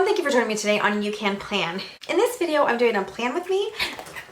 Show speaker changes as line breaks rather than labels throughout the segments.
thank you for joining me today on You Can Plan. In this video, I'm doing a plan with me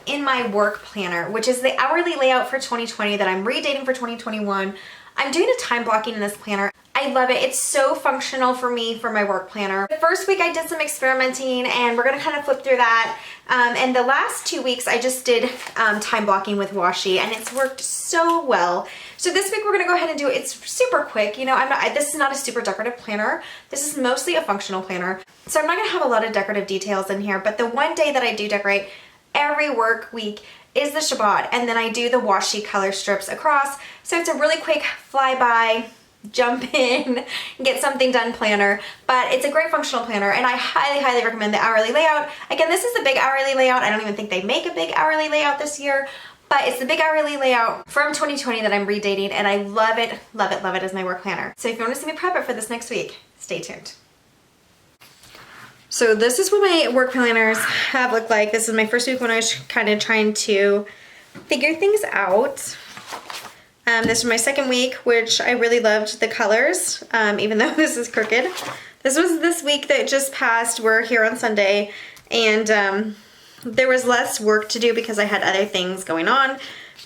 in my work planner, which is the hourly layout for 2020 that I'm redating for 2021. I'm doing a time blocking in this planner. I love it. It's so functional for me for my work planner. The first week I did some experimenting and we're gonna kind of flip through that. And the last 2 weeks I just did time blocking with washi and it's worked so well. So this week we're gonna go ahead and do it. It's super quick. You know, this is not a super decorative planner. This is mostly a functional planner. So I'm not gonna have a lot of decorative details in here, but the one day that I do decorate every work week is the Shabbat, and then I do the washi color strips across. So it's a really quick flyby, jump in, get something done planner, but it's a great functional planner and I highly, highly recommend the hourly layout. Again, this is the big hourly layout. I don't even think they make a big hourly layout this year, but it's the big hourly layout from 2020 that I'm redating and I love it, love it, love it as my work planner. So if you want to see me prep it for this next week, stay tuned. So this is what my work planners have looked like. This is my first week when I was kind of trying to figure things out. This was my second week, which I really loved the colors, even though this is crooked. This was this week that just passed. We're here on Sunday, and there was less work to do because I had other things going on,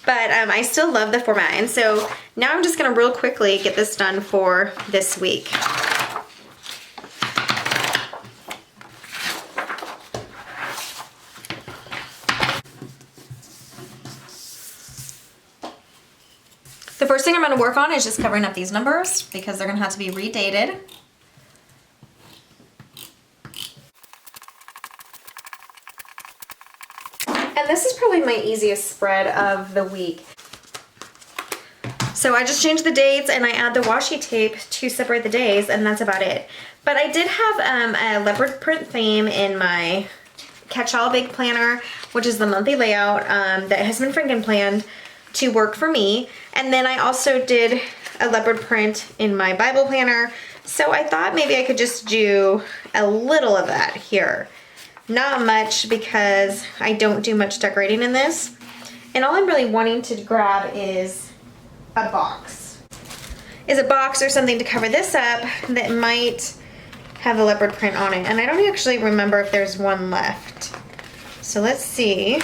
but I still love the format. And so now I'm just gonna real quickly get this done for this week. The first thing I'm going to work on is just covering up these numbers because they're going to have to be redated. And this is probably my easiest spread of the week. So I just change the dates and I add the washi tape to separate the days, and that's about it. But I did have a leopard print theme in my catch-all big planner, which is the monthly layout that has been freaking planned to work for me. And then I also did a leopard print in my Bible planner. So I thought maybe I could just do a little of that here. Not much because I don't do much decorating in this. And all I'm really wanting to grab is a box. Or something to cover this up that might have a leopard print on it. And I don't actually remember if there's one left. So let's see.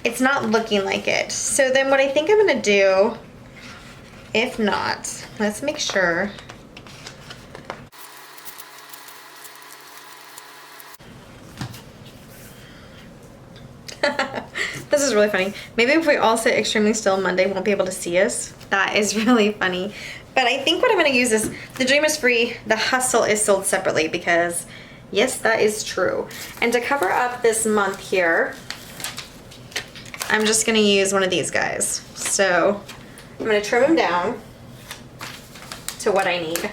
It's not looking like it. So then what I think I'm gonna do, if not, let's make sure. This is really funny. Maybe if we all sit extremely still, Monday won't be able to see us. That is really funny. But I think what I'm gonna use is, the dream is free, the hustle is sold separately, because yes, that is true. And to cover up this month here, I'm just gonna use one of these guys. So I'm gonna trim them down to what I need.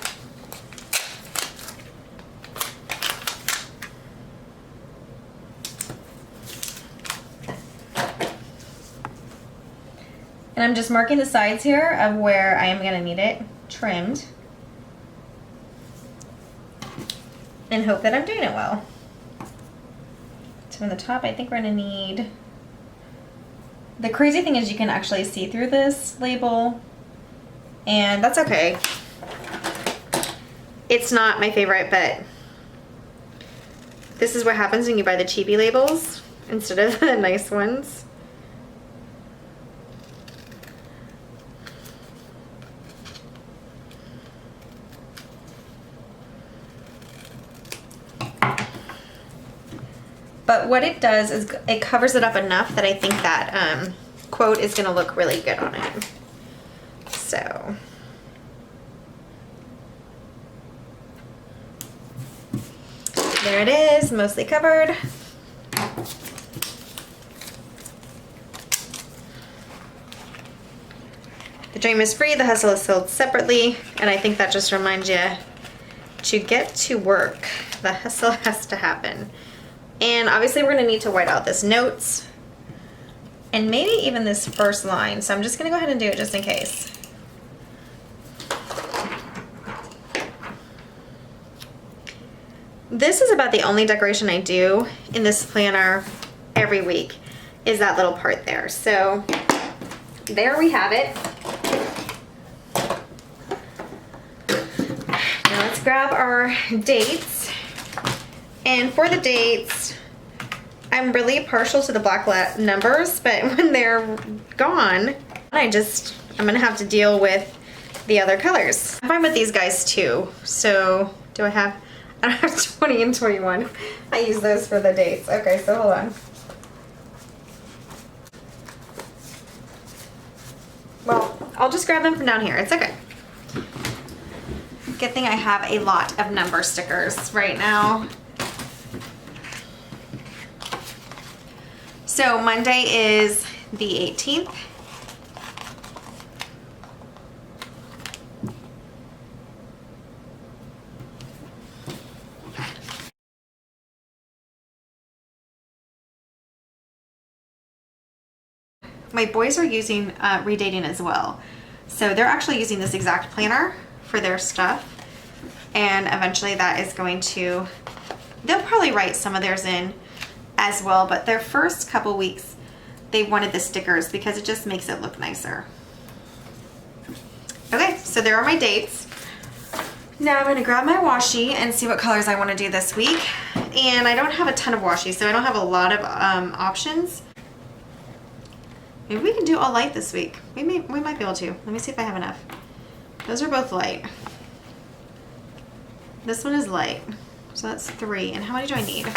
And I'm just marking the sides here of where I am gonna need it trimmed and hope that I'm doing it well. So on the top, I think we're gonna need, the crazy thing is you can actually see through this label, and that's okay. It's not my favorite, but this is what happens when you buy the cheapy labels instead of the nice ones. But what it does is it covers it up enough that I think that quote is going to look really good on it. So there it is, mostly covered. The dream is free, the hustle is sold separately, and I think that just reminds you to get to work. The hustle has to happen. And obviously we're gonna need to white out this notes and maybe even this first line. So I'm just gonna go ahead and do it just in case. This is about the only decoration I do in this planner every week, is that little part there. So there we have it. grab our dates. And for the dates, I'm really partial to the black numbers, but when they're gone, I'm gonna have to deal with the other colors. I'm fine with these guys too. So I don't have 20 and 21. I use those for the dates. Okay, so hold on. Well, I'll just grab them from down here. It's okay. Good thing I have a lot of number stickers right now. So Monday is the 18th. My boys are using redating as well. So they're actually using this exact planner for their stuff. And eventually that is going to, they'll probably write some of theirs in as well, but their first couple weeks, they wanted the stickers because it just makes it look nicer. Okay, so there are my dates. Now I'm gonna grab my washi and see what colors I wanna do this week. And I don't have a ton of washi, so I don't have a lot of options. Maybe we can do all light this week. We might be able to. Let me see if I have enough. Those are both light. This one is light. So that's 3. And how many do I need?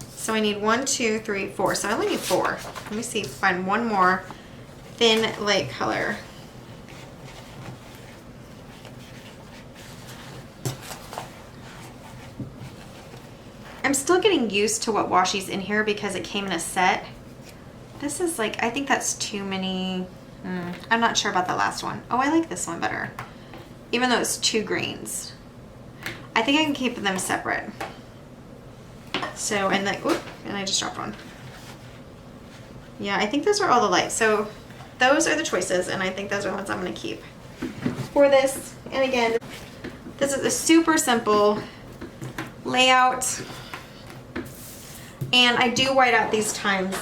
So I need 1, 2, 3, 4. So I only need 4. Let me see if I find one more thin light color. I'm still getting used to what washi's in here because it came in a set. This is like, I think that's too many. I'm not sure about the last one. Oh, I like this one better. Even though it's 2 greens. I think I can keep them separate. So, and like, oop, and I just dropped one. Yeah, I think those are all the lights. So those are the choices, and I think those are the ones I'm gonna keep for this. And again, this is a super simple layout. And I do white out these times.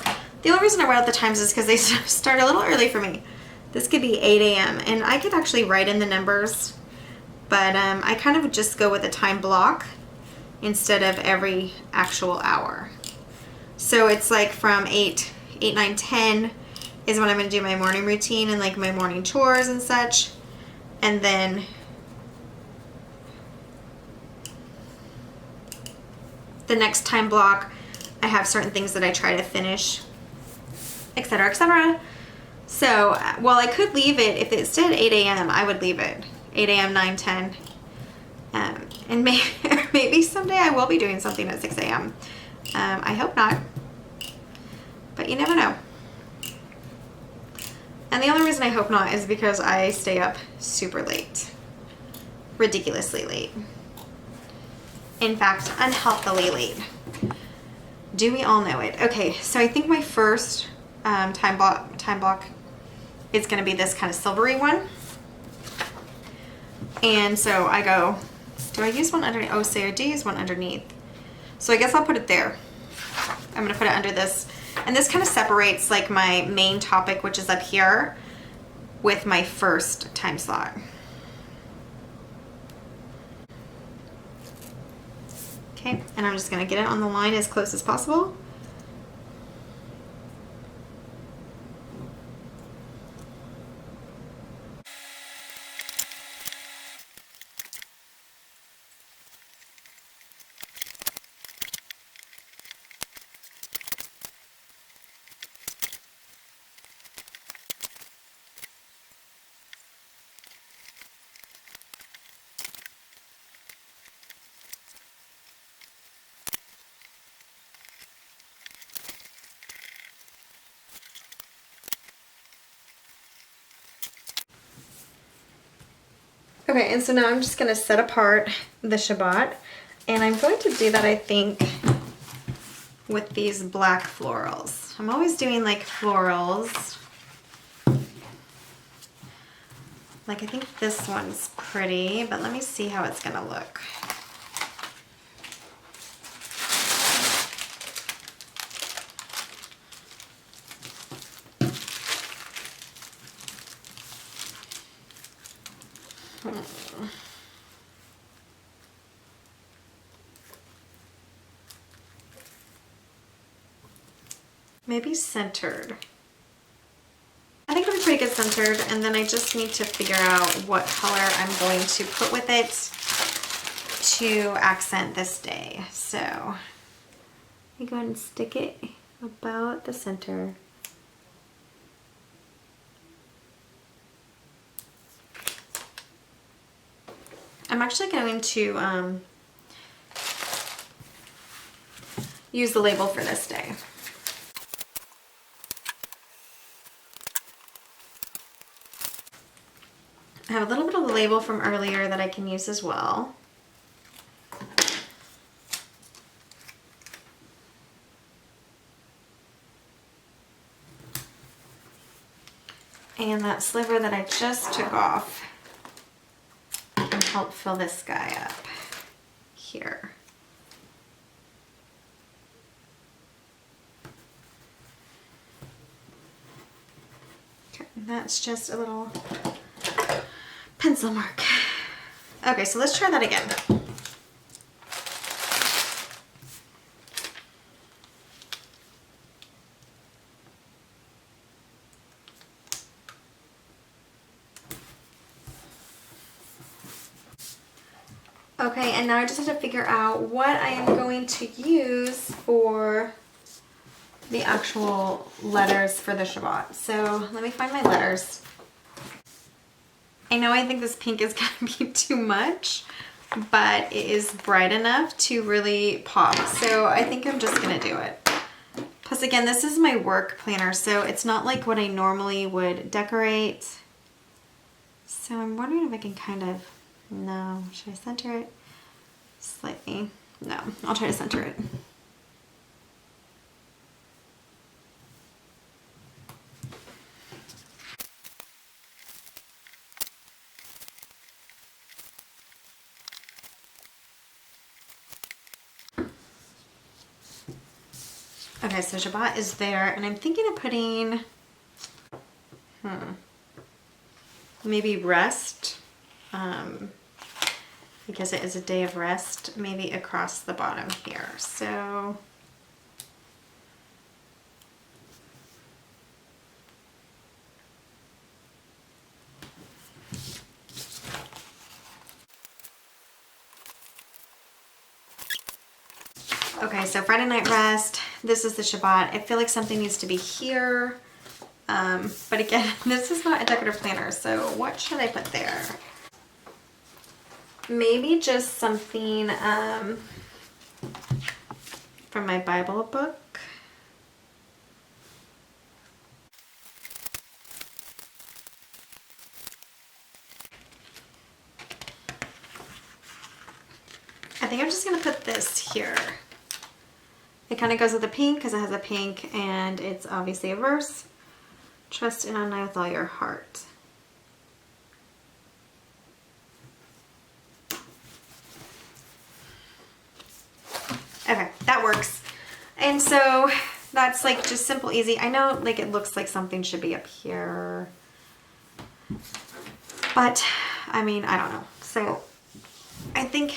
The only reason I white out the times is because they start a little early for me. This could be 8 a.m. and I could actually write in the numbers, but I kind of just go with a time block instead of every actual hour. So it's like from 8, 9, 10 is when I'm gonna do my morning routine and like my morning chores and such. And then the next time block, I have certain things that I try to finish, etc., etc. So, well, I could leave it, if it said 8 a.m., I would leave it 8 a.m., 9, 10. And maybe someday I will be doing something at 6 a.m. I hope not, but you never know. And the only reason I hope not is because I stay up super late, ridiculously late. In fact, unhealthily late. Do we all know it? Okay, so I think my first time block is going to be this kind of silvery one. And so I go, do I use one underneath? Oh, so I do use one underneath. So I guess I'll put it there. I'm going to put it under this. And this kind of separates like my main topic, which is up here, with my first time slot. Okay, and I'm just going to get it on the line as close as possible. Okay, and so now I'm just going to set apart the Shabbat, and I'm going to do that, I think, with these black florals. I'm always doing like florals. Like, I think this one's pretty, but let me see how it's going to look. maybe centered. I think it'll be pretty good centered, and then I just need to figure out what color I'm going to put with it to accent this day. So let me go ahead and stick it about the center. I'm actually going to use the label for this day. I have a little bit of the label from earlier that I can use as well. And that sliver that I just took off can help fill this guy up here. Okay, and that's just a little pencil mark. Okay, so let's try that again. Okay, and now I just have to figure out what I am going to use for the actual letters for the Shabbat. So let me find my letters. I know I think this pink is gonna be too much, but it is bright enough to really pop. So I think I'm just gonna do it. Plus again, this is my work planner, so it's not like what I normally would decorate. So I'm wondering if I can kind of, no, should I center it slightly? No, I'll try to center it. Okay, so Shabbat is there, and I'm thinking of putting, maybe rest, because it is a day of rest, maybe across the bottom here. So okay, so Friday night rest, this is the Shabbat. I feel like something needs to be here. But again, this is not a decorative planner, so what should I put there? Maybe just something from my Bible book. I think I'm just gonna put this here. It kind of goes with the pink because it has a pink and it's obviously a verse. Trust in Allah with all your heart. Okay, that works. And so that's like just simple, easy. I know like it looks like something should be up here, but I mean, I don't know. So I think,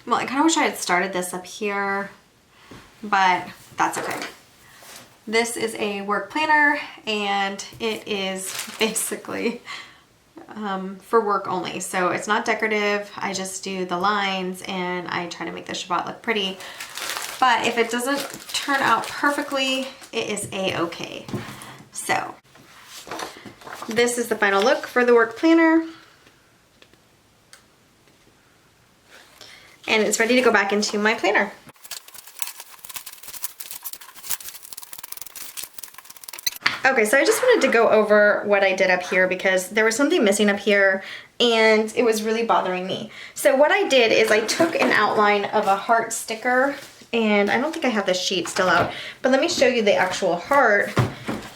well, I kind of wish I had started this up here, but that's okay. This is a work planner and it is basically for work only. So it's not decorative. I just do the lines and I try to make the Shabbat look pretty. But if it doesn't turn out perfectly, it is a-okay. So this is the final look for the work planner. And it's ready to go back into my planner. Okay, so I just wanted to go over what I did up here because there was something missing up here and it was really bothering me. So what I did is I took an outline of a heart sticker, and I don't think I have the sheet still out, but let me show you the actual heart.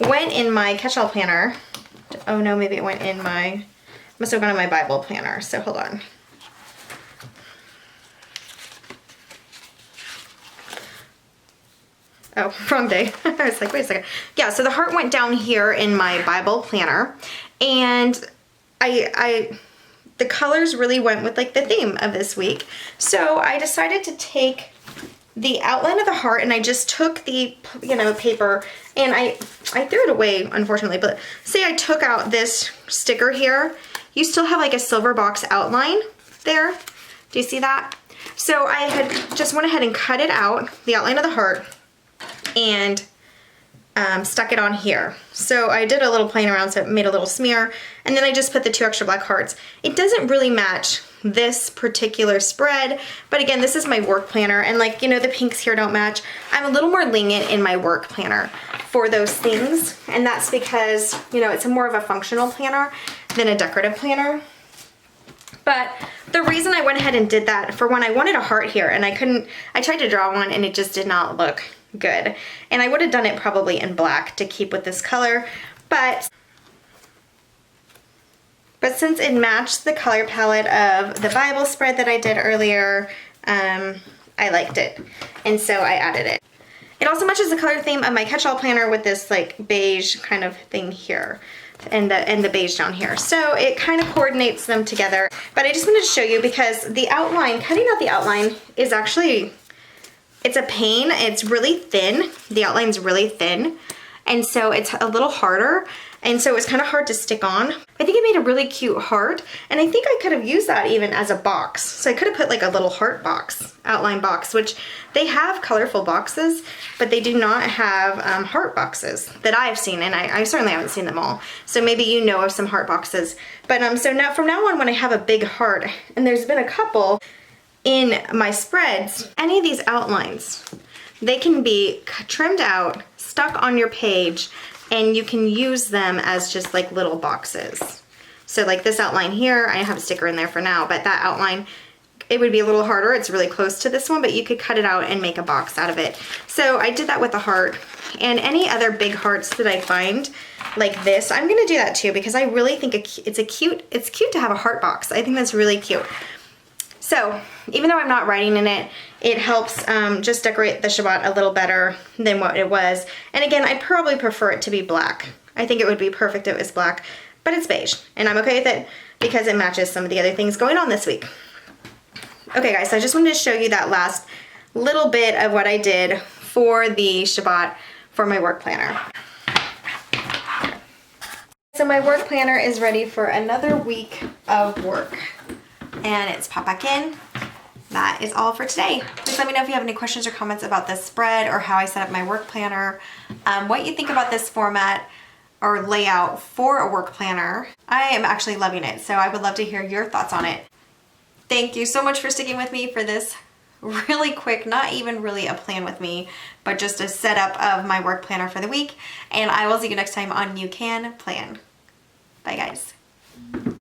Went in my catch-all planner. Oh no, maybe it went in my, must have gone in my Bible planner, so hold on. Oh, wrong day. I was like, wait a second. Yeah, so the heart went down here in my Bible planner, and the colors really went with like the theme of this week. So I decided to take the outline of the heart, and I just took the, you know, paper, and I threw it away, unfortunately, but say I took out this sticker here, you still have like a silver box outline there. Do you see that? So I had just went ahead and cut it out, the outline of the heart, and stuck it on here. So I did a little playing around, so it made a little smear, and then I just put the 2 extra black hearts. It doesn't really match this particular spread, but again, this is my work planner, and like, you know, the pinks here don't match. I'm a little more lenient in my work planner for those things, and that's because, you know, it's more of a functional planner than a decorative planner. But the reason I went ahead and did that, for one, I wanted a heart here, and I tried to draw one, and it just did not look good. And I would have done it probably in black to keep with this color, but since it matched the color palette of the Bible spread that I did earlier, I liked it, and so I added it. It also matches the color theme of my catch-all planner with this like beige kind of thing here, and the beige down here. So it kind of coordinates them together. But I just wanted to show you, because the outline, cutting out the outline is actually, it's a pain. It's really thin. The outline's really thin, and so it's a little harder, and so it's kind of hard to stick on. I think it made a really cute heart, and I think I could have used that even as a box. So I could have put like a little heart box, outline box, which they have colorful boxes, but they do not have heart boxes that I've seen, and I certainly haven't seen them all. So maybe you know of some heart boxes. But so now, from now on, when I have a big heart, and there's been a couple in my spreads, any of these outlines, they can be trimmed out, stuck on your page, and you can use them as just like little boxes. So like this outline here, I have a sticker in there for now, but that outline, it would be a little harder. It's really close to this one, but you could cut it out and make a box out of it. So I did that with the heart, and any other big hearts that I find like this, I'm gonna do that too, because I really think it's cute to have a heart box. I think that's really cute. So even though I'm not writing in it, it helps just decorate the Shabbat a little better than what it was. And again, I probably prefer it to be black. I think it would be perfect if it was black, but it's beige, and I'm okay with it because it matches some of the other things going on this week. Okay guys, so I just wanted to show you that last little bit of what I did for the Shabbat for my work planner. So my work planner is ready for another week of work, and it's popped back in. That is all for today. Please let me know if you have any questions or comments about this spread or how I set up my work planner, what you think about this format or layout for a work planner. I am actually loving it, so I would love to hear your thoughts on it. Thank you so much for sticking with me for this really quick, not even really a plan with me, but just a setup of my work planner for the week. And I will see you next time on You Can Plan. Bye guys.